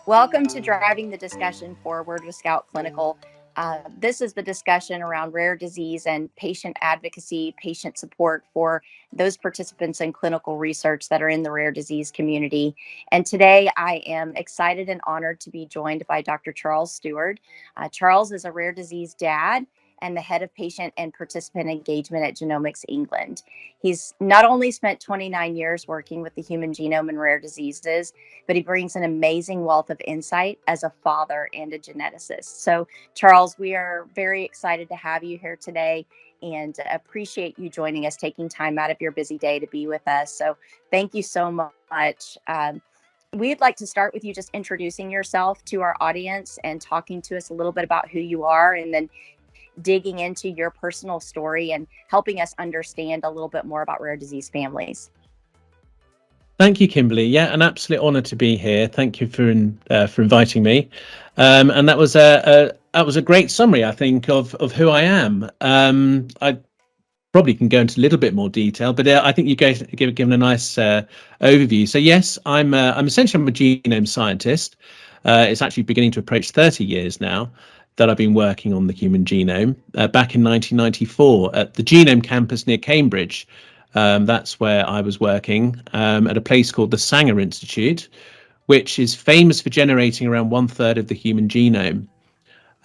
Welcome to Driving the Discussion Forward with Scout Clinical. This is the discussion around rare disease and patient advocacy, patient support for those participants in clinical research that are in the rare disease community. And today I am excited and honored to be joined by Dr. Charles Steward. Charles is a rare disease dad and the head of patient and participant engagement at Genomics England. He's not only spent 29 years working with the human genome and rare diseases, but he brings an amazing wealth of insight as a father and a geneticist. So, Charles, we are very excited to have you here today and appreciate you joining us, taking time out of your busy day to be with us. So, thank you so much. We'd like to start with you just introducing yourself to our audience and talking to us a little bit about who you are, and then digging into your personal story and helping us understand a little bit more about rare disease families. Thank you, Kimberly. Yeah, an absolute honour to be here. Thank you for inviting me. And that was a great summary, I think, of who I am. I probably can go into a little bit more detail, but I think you given a nice overview. So yes, I'm essentially a genome scientist. It's actually beginning to approach 30 years now that I've been working on the human genome. Back in 1994 at the Genome campus near Cambridge. That's where I was working at a place called the Sanger Institute, which is famous for generating around 1/3 of the human genome.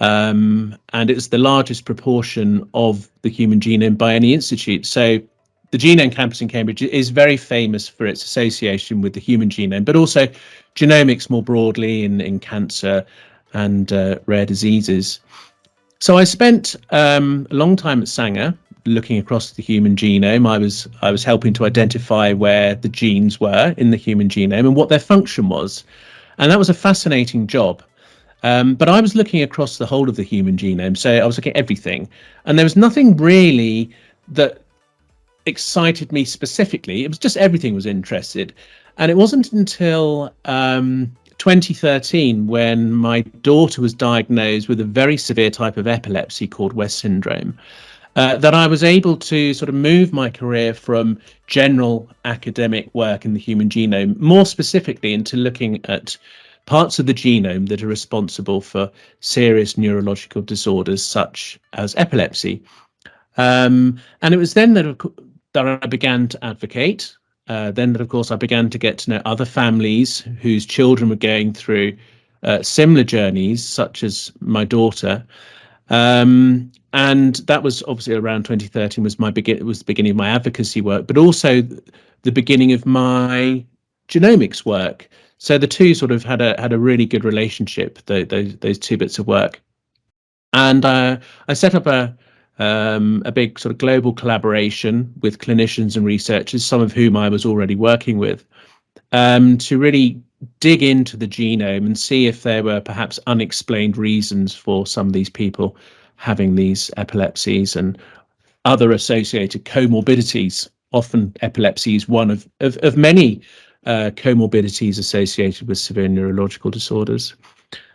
And it's the largest proportion of the human genome by any institute. So the Genome campus in Cambridge is very famous for its association with the human genome, but also genomics more broadly in cancer and rare diseases. So I spent a long time at Sanger looking across the human genome. I was helping to identify where the genes were in the human genome and what their function was. And that was a fascinating job. But I was looking across the whole of the human genome. So I was looking at everything. And there was nothing really that excited me specifically. It was just everything was interested. And it wasn't until 2013 when my daughter was diagnosed with a very severe type of epilepsy called West syndrome. That I was able to sort of move my career from general academic work in the human genome more specifically into looking at parts of the genome that are responsible for serious neurological disorders such as epilepsy. And it was then that I began to advocate. Then that, of course, I began to get to know other families whose children were going through similar journeys, such as my daughter. And that was obviously around 2013 was the beginning of my advocacy work, but also the beginning of my genomics work. So the two sort of had a really good relationship, those two bits of work. And I set up a big sort of global collaboration with clinicians and researchers, some of whom I was already working with, to really dig into the genome and see if there were perhaps unexplained reasons for some of these people having these epilepsies and other associated comorbidities. Often epilepsy is one of many comorbidities associated with severe neurological disorders.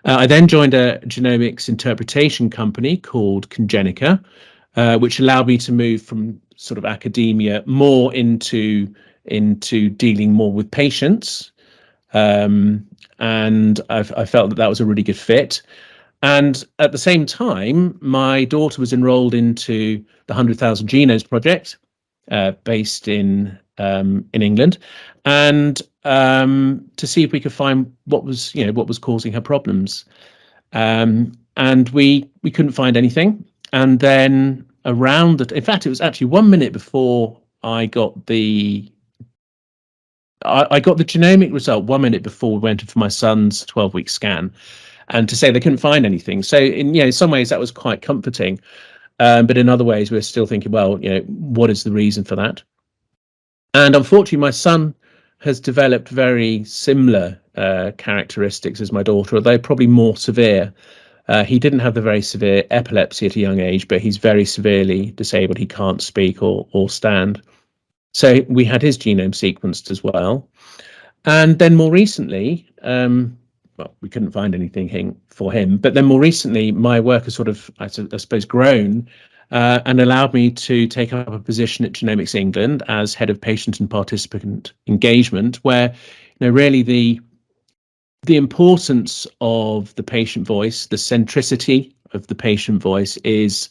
I then joined a genomics interpretation company called Congenica, which allowed me to move from sort of academia more into dealing more with patients. And I felt that was a really good fit. And at the same time, my daughter was enrolled into the 100,000 Genomes project, based in England, and to see if we could find what was causing her problems. And we couldn't find anything. And then in fact, it was actually 1 minute before I got the genomic result, 1 minute before we went in for my son's 12-week scan, and to say they couldn't find anything. So in some ways that was quite comforting, but in other ways we're still thinking, well, what is the reason for that? And unfortunately, my son has developed very similar characteristics as my daughter, although probably more severe. He didn't have the very severe epilepsy at a young age, but he's very severely disabled. He can't speak or stand. So we had his genome sequenced as well. And then more recently, we couldn't find anything for him. But then more recently, my work has sort of, I suppose, grown and allowed me to take up a position at Genomics England as head of patient and participant engagement, where really the importance of the patient voice, the centricity of the patient voice is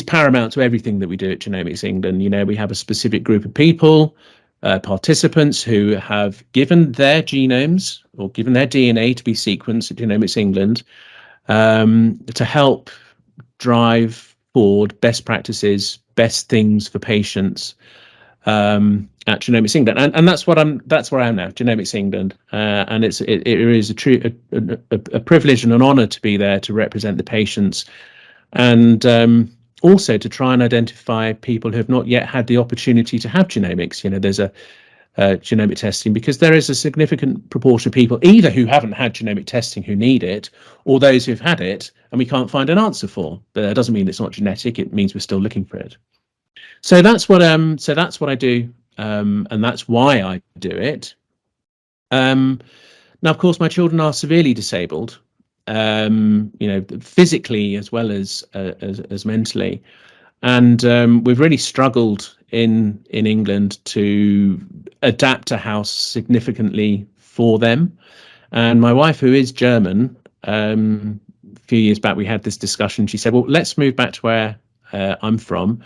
paramount to everything that we do at Genomics England. You know, we have a specific group of people, participants who have given their genomes or given their DNA to be sequenced at Genomics England, to help drive forward best practices, best things for patients, at Genomics England, and that's where I am now, Genomics England, and it is a privilege and an honour to be there to represent the patients, and also to try and identify people who have not yet had the opportunity to have genomics. You know, there's a genomic testing, because there is a significant proportion of people either who haven't had genomic testing who need it, or those who've had it and we can't find an answer for. But that doesn't mean it's not genetic. It means we're still looking for it. So that's what I do, and that's why I do it. Now, of course, my children are severely disabled, you know, physically as well as mentally, and we've really struggled in England to adapt a house significantly for them. And my wife, who is German, a few years back we had this discussion. She said, "Well, let's move back to where I'm from,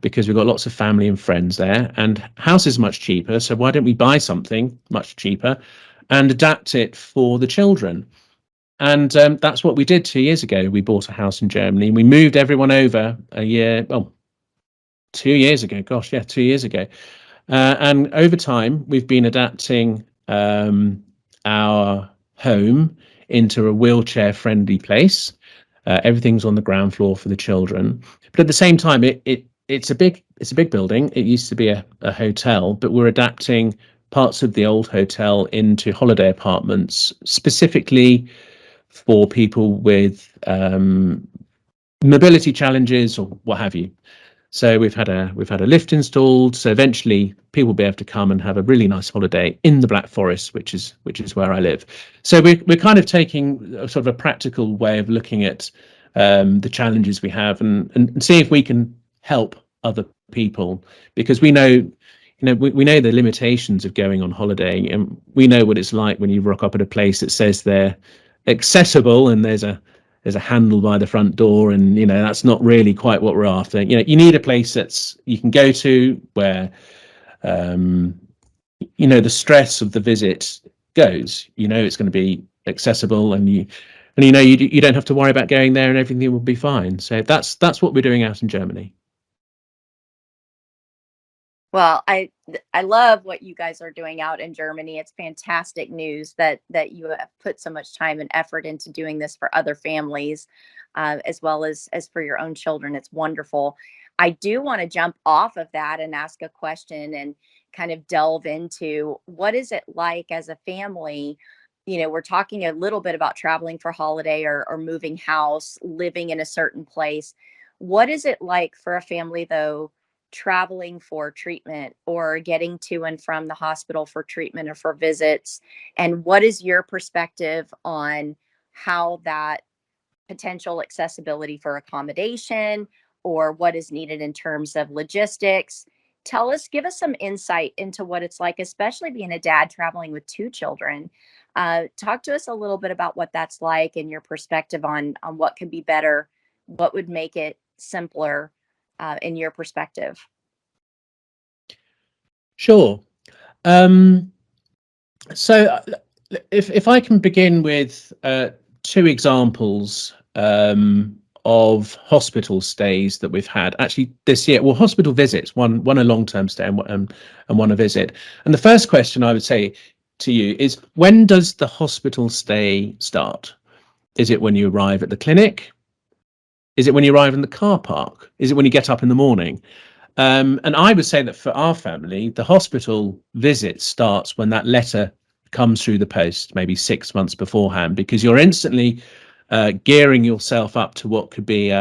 because we've got lots of family and friends there, and house is much cheaper. So why don't we buy something much cheaper and adapt it for the children?" And that's what we did 2 years ago. We bought a house in Germany. We moved everyone over a year, well, 2 years ago. Gosh, yeah, 2 years ago. And over time, we've been adapting our home into a wheelchair-friendly place. Everything's on the ground floor for the children, but at the same time, it's a big building. It used to be a hotel, but we're adapting parts of the old hotel into holiday apartments, specifically for people with mobility challenges or what have you. So we've had a lift installed. So eventually people will be able to come and have a really nice holiday in the Black Forest, which is where I live. So we're kind of taking a sort of a practical way of looking at the challenges we have, and see if we can help other people, because we know, we know the limitations of going on holiday, and we know what it's like when you rock up at a place that says they're accessible and there's a handle by the front door, and that's not really quite what we're after. You need a place that's you can go to where the stress of the visit goes. It's going to be accessible, and you don't have to worry about going there, and everything will be fine. So that's what we're doing out in Germany. Well, I love what you guys are doing out in Germany. It's fantastic news that you have put so much time and effort into doing this for other families, as well as for your own children. It's wonderful. I do want to jump off of that and ask a question and kind of delve into what is it like as a family. We're talking a little bit about traveling for holiday, or moving house, living in a certain place. What is it like for a family, though, traveling for treatment or getting to and from the hospital for treatment or for visits? And what is your perspective on how that potential accessibility for accommodation, or what is needed in terms of logistics? Give us some insight into what it's like, especially being a dad traveling with two children. Talk to us a little bit about what that's like, and your perspective on what could be better, what would make it simpler, in your perspective. Sure. Um, so if I can begin with two examples of hospital stays that we've had actually this year. Well, hospital visits, one a long-term stay, and one a visit. And the first question I would say to you is, when does the hospital stay start? Is it when you arrive at the clinic? Is it when you arrive in the car park? Is it when you get up in the morning? And I would say that for our family, the hospital visit starts when that letter comes through the post, maybe 6 months beforehand, because you're instantly gearing yourself up to what could be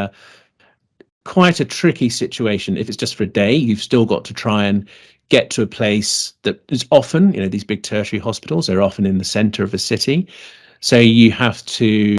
quite a tricky situation. If it's just for a day, you've still got to try and get to a place that is often, these big tertiary hospitals are often in the center of a city. So you have to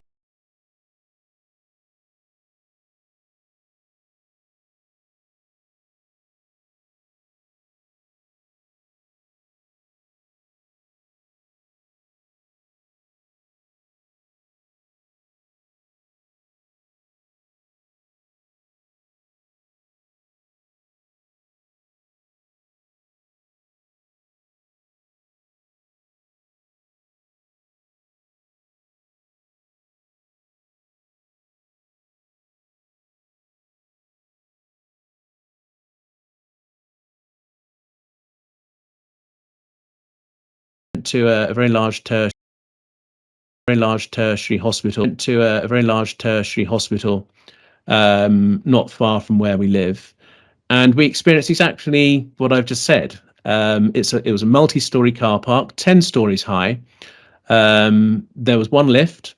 to a very large tertiary hospital, not far from where we live, and we experienced exactly what I've just said. It was a multi-story car park, 10 stories high. There was one lift,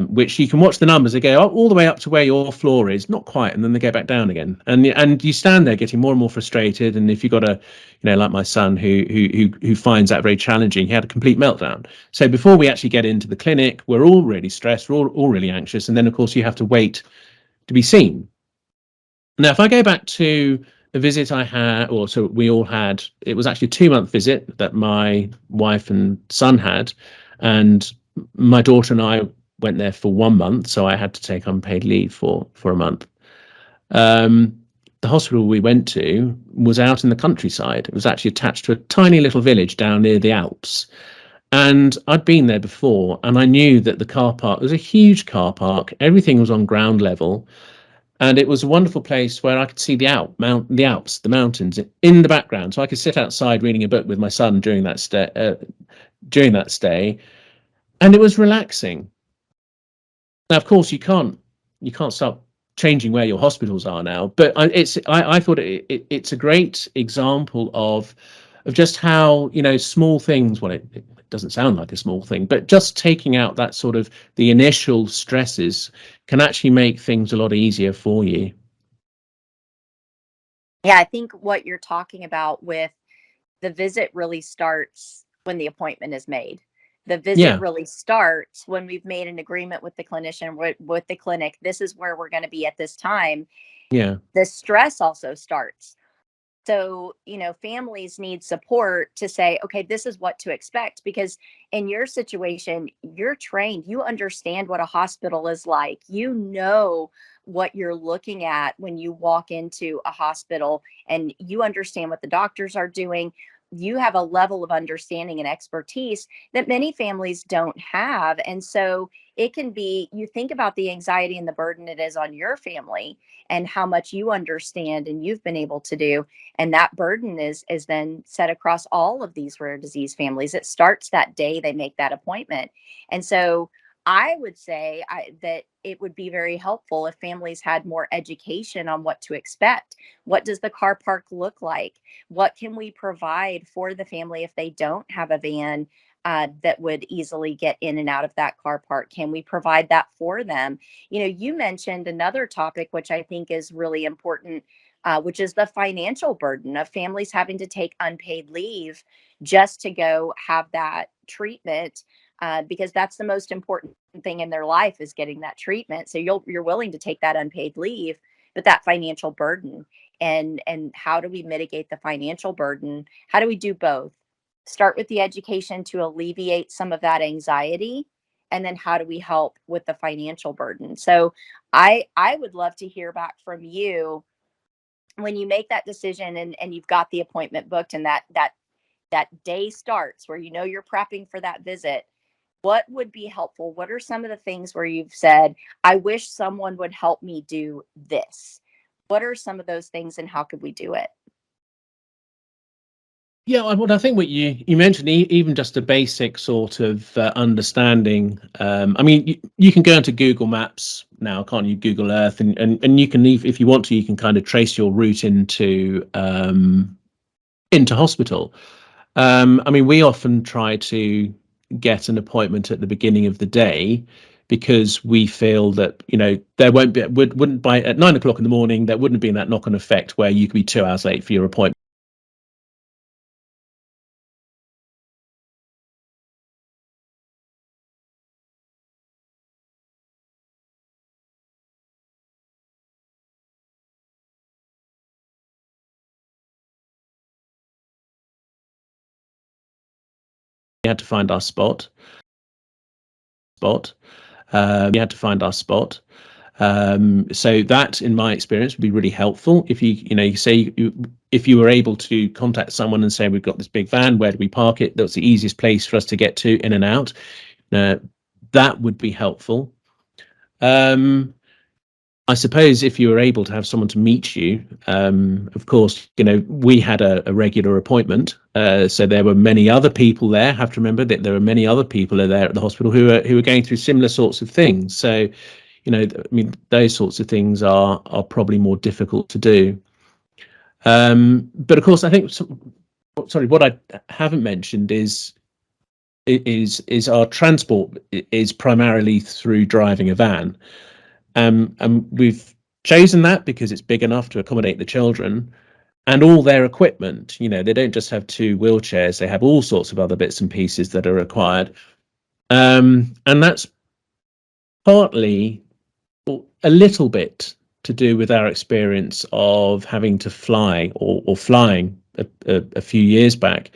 which you can watch the numbers. They go up, all the way up to where your floor is, not quite, and then they go back down again. And you stand there getting more and more frustrated. And if you've got like my son who finds that very challenging, he had a complete meltdown. So before we actually get into the clinic, we're all really stressed, we're all really anxious, and then of course you have to wait to be seen. Now, if I go back to a visit I had, or so we all had, it was actually a 2-month visit that my wife and son had, and my daughter and I went there for 1 month, so I had to take unpaid leave for a month. The hospital we went to was out in the countryside. It was actually attached to a tiny little village down near the Alps. And I'd been there before, and I knew that the car park was a huge car park. Everything was on ground level. And it was a wonderful place where I could see the Alps, the mountains in the background. So I could sit outside reading a book with my son during that stay, and it was relaxing. Now, of course, you can't start changing where your hospitals are now, but I thought it's a great example of just how small things. Well, it doesn't sound like a small thing, but just taking out that sort of the initial stresses can actually make things a lot easier for you. Yeah, I think what you're talking about with the visit really starts when the appointment is made. The visit Yeah, really starts when we've made an agreement with the clinician, with the clinic. This is where we're going to be at this time. yeah, The stress also starts. So, families need support to say, okay, this is what to expect. Because in your situation, you're trained, you understand what a hospital is like, what you're looking at when you walk into a hospital, and you understand what the doctors are doing. You have a level of understanding and expertise that many families don't have. And so it can be, you think about the anxiety and the burden it is on your family and how much you understand and you've been able to do, and that burden is then set across all of these rare disease families. It starts that day they make that appointment. And so I would say that it would be very helpful if families had more education on what to expect. What does the car park look like? What can we provide for the family if they don't have a van that would easily get in and out of that car park? Can we provide that for them? You mentioned another topic, which I think is really important, which is the financial burden of families having to take unpaid leave just to go have that treatment, because that's the most important thing in their life, is getting that treatment. So you're willing to take that unpaid leave, but that financial burden, and how do we mitigate the financial burden? How do we do both? Start with the education to alleviate some of that anxiety, and then how do we help with the financial burden? So I would love to hear back from you when you make that decision, and you've got the appointment booked, and that day starts where you're prepping for that visit. What would be helpful? What are some of the things where you've said, I wish someone would help me do this? What are some of those things, and how could we do it? yeah. I think what you mentioned, even just a basic sort of understanding. I mean, you can go into Google Maps now, can't you? Google Earth, and you can, if you want to, you can kind of trace your route into hospital. I mean, we often try to get an appointment at the beginning of the day, because we feel that there wouldn't by at 9 o'clock in the morning, there wouldn't have been that knock-on effect where you could be 2 hours late for your appointment. We had to find our spot. We had to find our spot. So that, in my experience, would be really helpful. If you say if you were able to contact someone and say, we've got this big van, where do we park it? That's the easiest place for us to get to in and out. That would be helpful. I I suppose if you were able to have someone to meet you, of course, we had a regular appointment, so there were many other people there. Have to remember that there are many other people there at the hospital who are going through similar sorts of things. So, I mean, those sorts of things are probably more difficult to do. But of course, I think, sorry, what I haven't mentioned is our transport is primarily through driving a van. And we've chosen that because it's big enough to accommodate the children and all their equipment. They don't just have two wheelchairs, they have all sorts of other bits and pieces that are required. And that's partly, or a little bit, to do with our experience of having to fly or flying a few years back.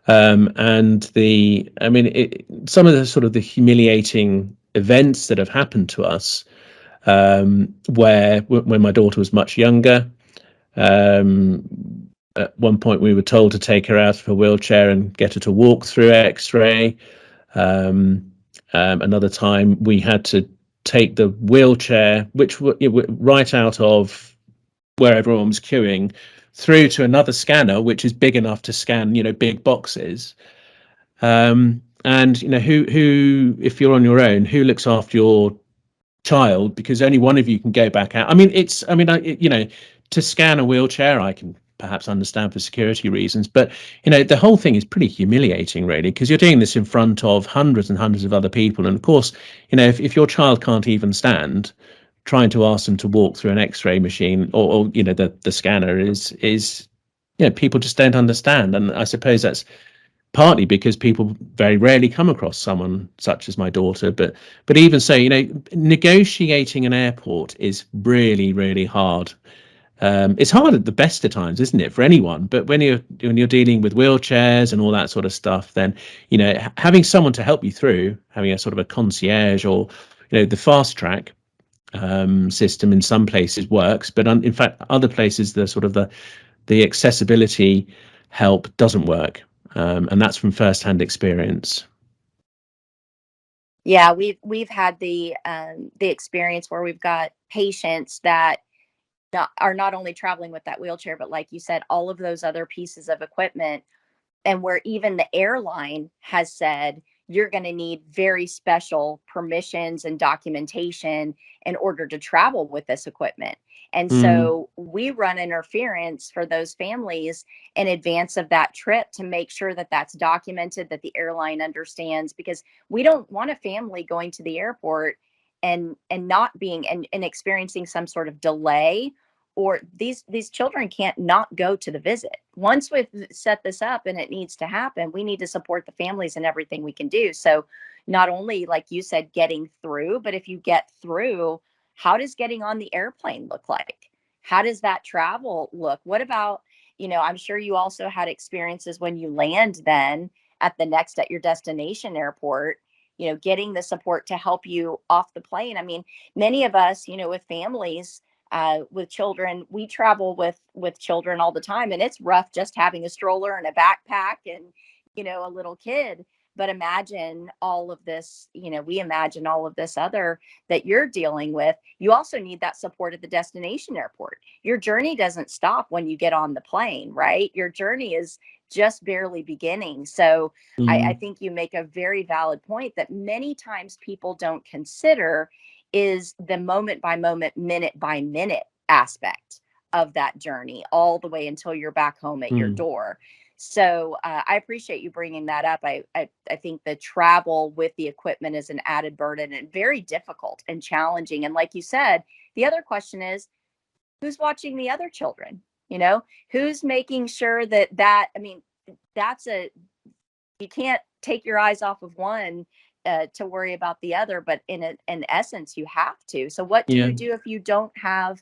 And some of the sort of the humiliating events that have happened to us, where when my daughter was much younger, at one point we were told to take her out of her wheelchair and get her to walk through X-ray. Another time we had to take the wheelchair, which were right out of where everyone was queuing, through to another scanner, which is big enough to scan, big boxes. And who, if you're on your own, who looks after your child, because only one of you can go back out. To scan a wheelchair, I can perhaps understand for security reasons, but the whole thing is pretty humiliating, really, because you're doing this in front of hundreds and hundreds of other people. And of course, if your child can't even stand, trying to ask them to walk through an X-ray machine or the scanner is people just don't understand. And I suppose that's partly because people very rarely come across someone such as my daughter, but even so, negotiating an airport is really, really hard. It's hard at the best of times, isn't it, for anyone? But when you're dealing with wheelchairs and all that sort of stuff, then having someone to help you through, having a sort of a concierge, or the fast track system in some places works, but in fact other places the accessibility help doesn't work. And that's from firsthand experience. Yeah, we've had the experience where we've got patients that are not only traveling with that wheelchair, but like you said, all of those other pieces of equipment, and where even the airline has said you're going to need very special permissions and documentation in order to travel with this equipment. And Mm, so we run interference for those families in advance of that trip to make sure that that's documented, that the airline understands, because we don't want a family going to the airport and not being and experiencing some sort of delay, or these children can't not go to the visit. Once we've set this up and it needs to happen, we need to support the families in everything we can do. So not only, like you said, getting through, but if you get through, how does getting on the airplane look like? How does that travel look? What about, I'm sure you also had experiences when you land then at your destination airport, getting the support to help you off the plane. I mean, many of us, with families, with children, we travel with children all the time, and it's rough just having a stroller and a backpack and a little kid. But imagine all of this, we imagine all of this other that you're dealing with. You also need that support at the destination airport. Your journey doesn't stop when you get on the plane, right? Your journey is just barely beginning. So I mm, think you make a very valid point that many times people don't consider, is the moment by moment, minute by minute aspect of that journey, all the way until you're back home at your mm. door. So I appreciate you bringing that up. I think the travel with the equipment is an added burden and very difficult and challenging. And like you said, the other question is, who's watching the other children? Who's making sure I mean, that's you can't take your eyes off of one to worry about the other, but in essence, you have to. So, what do Yeah, you do if you don't have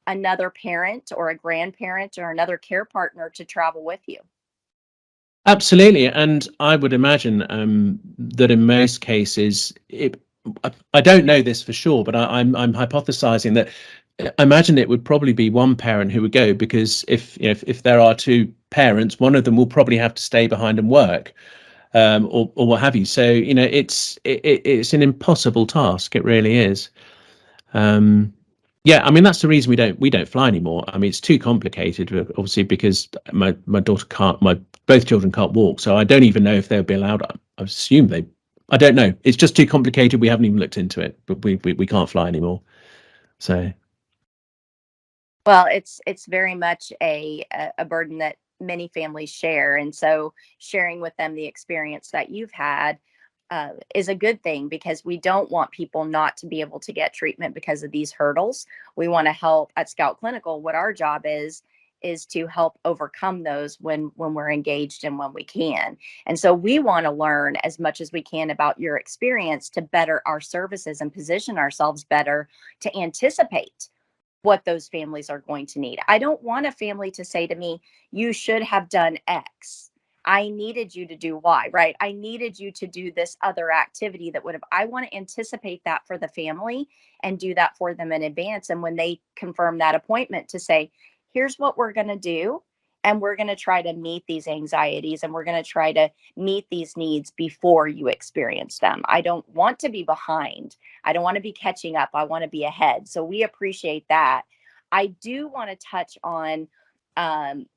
another parent or a grandparent or another care partner to travel with you? absolutely. And I would imagine that in most cases, I don't know this for sure, but I'm hypothesizing that I imagine it would probably be one parent who would go, because if there are two parents, one of them will probably have to stay behind and work, or what have you. So it's an impossible task. It really is. Um, Yeah, I mean that's the reason we don't fly anymore. I mean it's too complicated, obviously, because my daughter can't, my both children can't walk, so I don't even know if they'll be allowed. I assume they. I don't know. It's just too complicated. We haven't even looked into it, but we can't fly anymore. So Well, it's very much a burden that many families share, and so sharing with them the experience that you've had is a good thing, because we don't want people not to be able to get treatment because of these hurdles. We want to help at Scout Clinical. What our job is to help overcome those when we're engaged and when we can. And so we want to learn as much as we can about your experience to better our services and position ourselves better to anticipate what those families are going to need. I don't want a family to say to me, you should have done X. I needed you to do Y, right? I needed you to do this other activity that would have, I want to anticipate that for the family and do that for them in advance. And when they confirm that appointment, to say, here's what we're going to do. And we're going to try to meet these anxieties, and we're going to try to meet these needs before you experience them. I don't want to be behind. I don't want to be catching up. I want to be ahead. So we appreciate that. I do want to touch on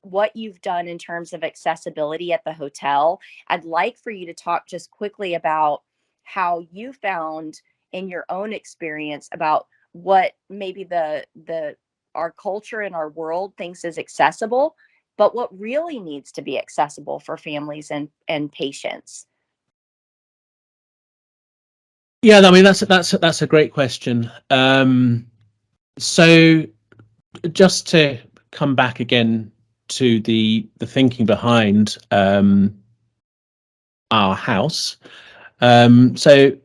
what you've done in terms of accessibility at the hotel. I'd like for you to talk just quickly about how you found in your own experience about what maybe the our culture and our world thinks is accessible, but what really needs to be accessible for families and patients. yeah, I mean that's a great question. So just to come back again to the thinking behind our house. So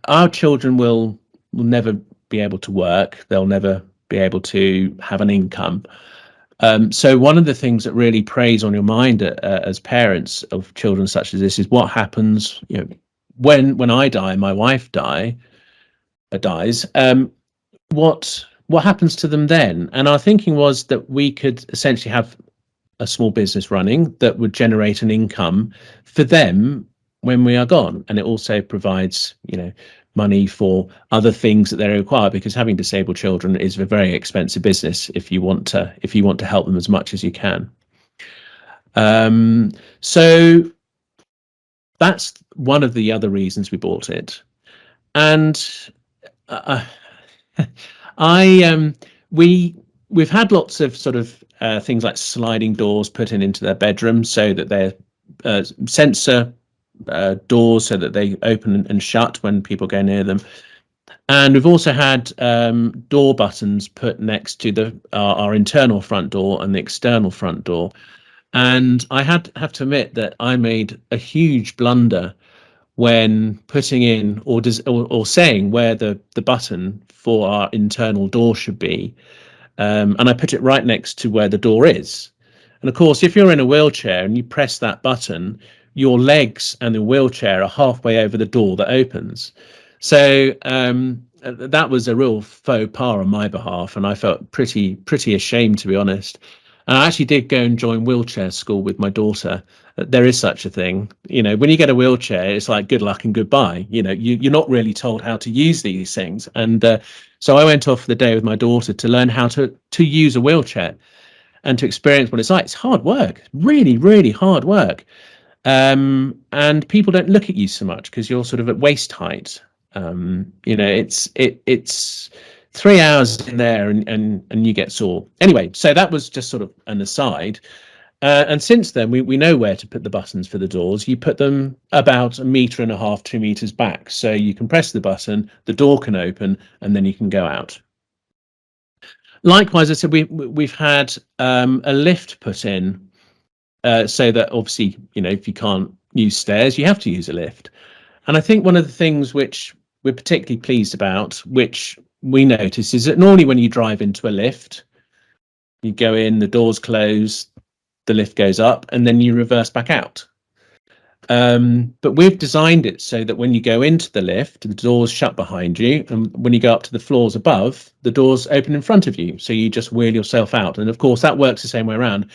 our children will never be able to work. They'll never be able to have an income. So one of the things that really preys on your mind as parents of children such as this is what happens, when I die, my wife dies. What happens to them then? And our thinking was that we could essentially have a small business running that would generate an income for them when we are gone, and it also provides money for other things that they require, because having disabled children is a very expensive business if you want to help them as much as you can. So that's one of the other reasons we bought it. And uh, I we've had lots of sort of things like sliding doors put into their bedrooms so that they're sensor doors so that they open and shut when people go near them. And we've also had door buttons put next to our internal front door and the external front door. And I have to admit that I made a huge blunder when putting in or saying where the button for our internal door should be. And I put it right next to where the door is. And of course, if you're in a wheelchair and you press that button, your legs and the wheelchair are halfway over the door that opens. So that was a real faux pas on my behalf, and I felt pretty ashamed, to be honest. And I actually did go and join wheelchair school with my daughter. There is such a thing. When you get a wheelchair, it's like good luck and goodbye. You're not really told how to use these things. And so I went off for the day with my daughter to learn how to use a wheelchair and to experience what it's like. It's hard work, really, really hard work. And people don't look at you so much because you're sort of at waist height. It's 3 hours in there and you get sore. Anyway, so that was just sort of an aside. And since then, we know where to put the buttons for the doors. You put them about 1.5 meters, 2 meters back. So you can press the button, the door can open, and then you can go out. Likewise, I said we've had a lift put in, so that obviously, if you can't use stairs, you have to use a lift. And I think one of the things which we're particularly pleased about, which we notice, is that normally when you drive into a lift, you go in, the doors close, the lift goes up, and then you reverse back out. But we've designed it so that when you go into the lift, the doors shut behind you, and when you go up to the floors above, the doors open in front of you. So you just wheel yourself out. And of course, that works the same way around.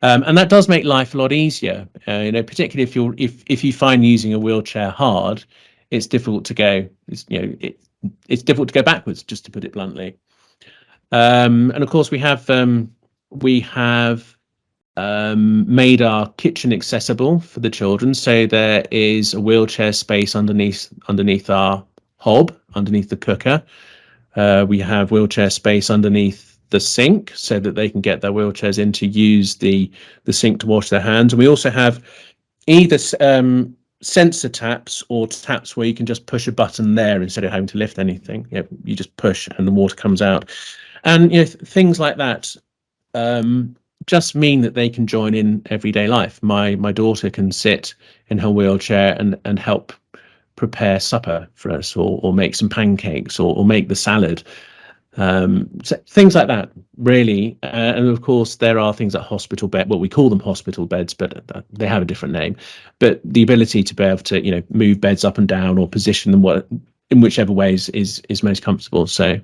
And that does make life a lot easier. Particularly if you find using a wheelchair hard, it's difficult to go. It's difficult to go backwards, just to put it bluntly. And of course, we have made our kitchen accessible for the children. So there is a wheelchair space underneath our hob, underneath the cooker. We have wheelchair space underneath the sink so that they can get their wheelchairs in to use the sink to wash their hands. And we also have either sensor taps or taps where you can just push a button there instead of having to lift anything. You just push and the water comes out. And things like that just mean that they can join in everyday life. My daughter can sit in her wheelchair and help prepare supper for us, or make some pancakes, or make the salad. So things like that, really. And of course, there are things like hospital bed. Well, we call them hospital beds, but they have a different name. But the ability to be able to, move beds up and down or position them in whichever ways is most comfortable. So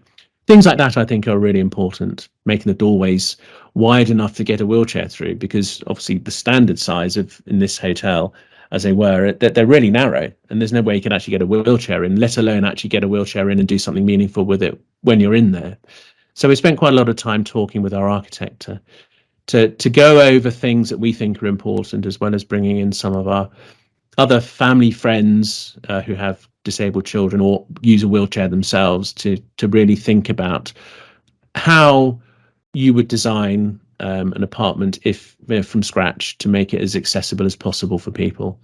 things like that, I think, are really important. Making the doorways wide enough to get a wheelchair through, because obviously the standard size in this hotel, as they were, that they're really narrow, and there's no way you can actually get a wheelchair in, let alone actually get a wheelchair in and do something meaningful with it when you're in there. So we spent quite a lot of time talking with our architect to go over things that we think are important, as well as bringing in some of our other family friends who have disabled children or use a wheelchair themselves, to really think about how you would design an apartment, if from scratch, to make it as accessible as possible for people.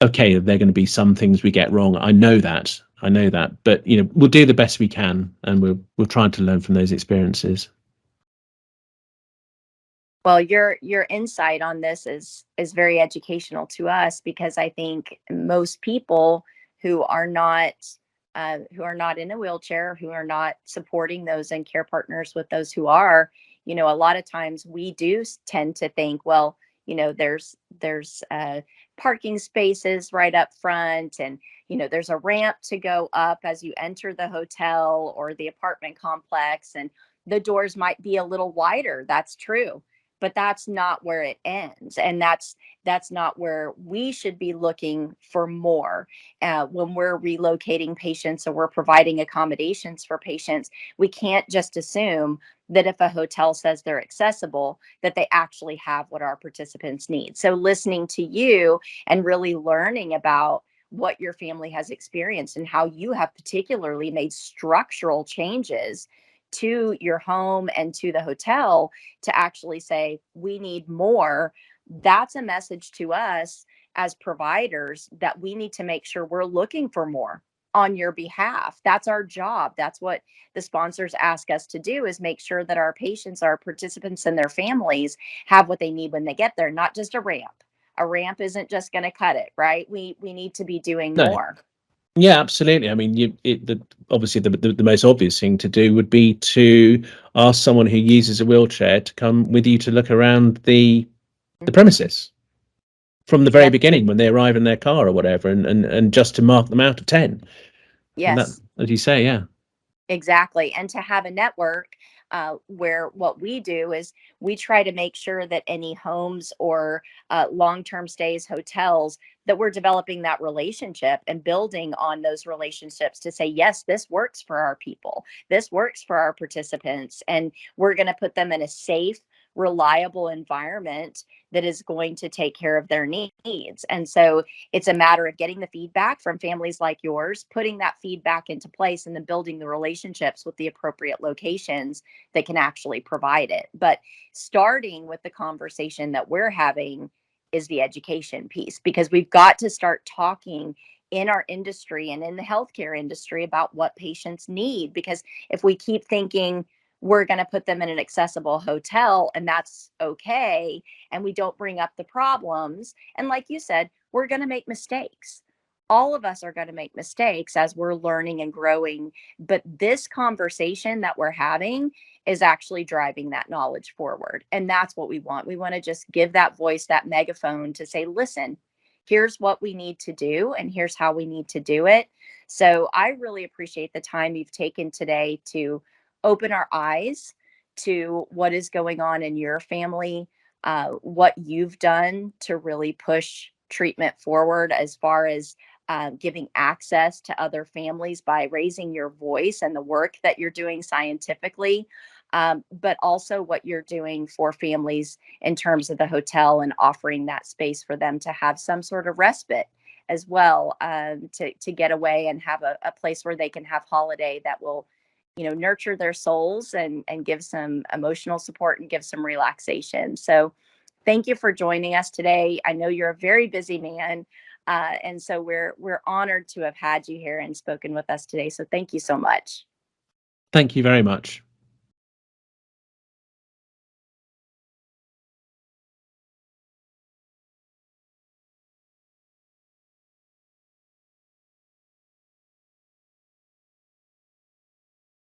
Okay, there are going to be some things we get wrong. I know that, but we'll do the best we can, and we're trying to learn from those experiences. Well, your insight on this is very educational to us, because I think most people who are not who are not in a wheelchair, who are not supporting those and care partners with those who are, a lot of times we do tend to think, well, there's parking spaces right up front, and there's a ramp to go up as you enter the hotel or the apartment complex, and the doors might be a little wider. That's true, but that's not where it ends, and that's not where we should be looking for more. When we're relocating patients or we're providing accommodations for patients, we can't just assume that if a hotel says they're accessible, that they actually have what our participants need. So listening to you and really learning about what your family has experienced and how you have particularly made structural changes to your home and to the hotel to actually say, we need more. That's a message to us as providers, that we need to make sure we're looking for more on your behalf. That's our job. That's what the sponsors ask us to do, is make sure that our patients, our participants, and their families have what they need when they get there, not just a ramp. A ramp isn't just going to cut it, right? We need to be doing No. more. Yeah, absolutely. I mean, obviously the most obvious thing to do would be to ask someone who uses a wheelchair to come with you to look around the premises from the very Yes, beginning when they arrive in their car or whatever, and just to mark them out of 10. And that, yes. as you say, yeah. Exactly. And to have a network, where what we do is we try to make sure that any homes or long-term stays, hotels, that we're developing that relationship and building on those relationships to say, yes, this works for our people. This works for our participants. And we're going to put them in a safe, reliable environment that is going to take care of their needs. And so it's a matter of getting the feedback from families like yours, putting that feedback into place, and then building the relationships with the appropriate locations that can actually provide it. But starting with the conversation that we're having is the education piece, because we've got to start talking in our industry and in the healthcare industry about what patients need. Because if we keep thinking we're going to put them in an accessible hotel and that's okay, and we don't bring up the problems, and like you said, we're going to make mistakes. All of us are going to make mistakes as we're learning and growing. But this conversation that we're having is actually driving that knowledge forward. And that's what we want. We want to just give that voice, that megaphone, to say, listen, here's what we need to do, and here's how we need to do it. So I really appreciate the time you've taken today to open our eyes to what is going on in your family, what you've done to really push treatment forward, as far as giving access to other families by raising your voice and the work that you're doing scientifically, but also what you're doing for families in terms of the hotel and offering that space for them to have some sort of respite as well, to get away and have a place where they can have holiday that will, nurture their souls and give some emotional support and give some relaxation. So thank you for joining us today. I know you're a very busy man, and so we're honored to have had you here and spoken with us today. So thank you so much. Thank you very much.